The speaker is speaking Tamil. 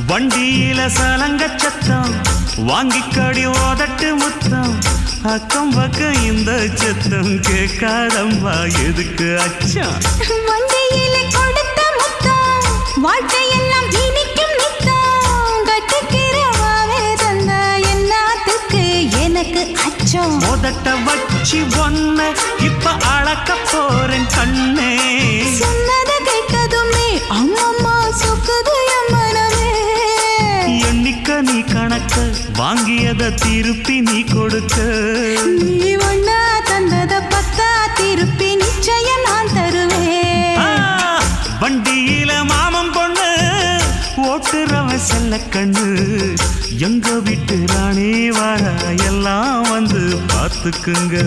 வண்டியில சலங்க சத்தம் வாங்கிக்கடி ஓதட்டு முத்தம் அக்கம் பக்கம் இந்த சத்தம் கேட்காதம்மா எதுக்கு அச்சம் வண்டியில கொடுத்த முத்தம் வாழ்க்கையெல்லாம் இனிக்கும் நித்தம் கட்டுக்கிறவாவே தந்த என்னத்துக்கு எனக்கு அச்சம் ஓதட்ட வச்சு ஒன்ன இப்ப அளக்க போறேன் கண்ணே சொன்னத கேட்டதுமே அம்மம்மா சொக்குது என் மனமே எண்ணிக்க நீ கணக்க வாங்கியத திருப்பி நீ கொடுக்க நீ ஒன்னா தந்தத பத்தா திருப்பி நிச்சயம் நான் தருவேன் வண்டியில மாமன் பொண்ணு ஓட்டுறவன் செல்ல கண்ணு எங்க வீட்டு ராணி வாரா எல்லாம் வந்து பார்த்துக்குங்க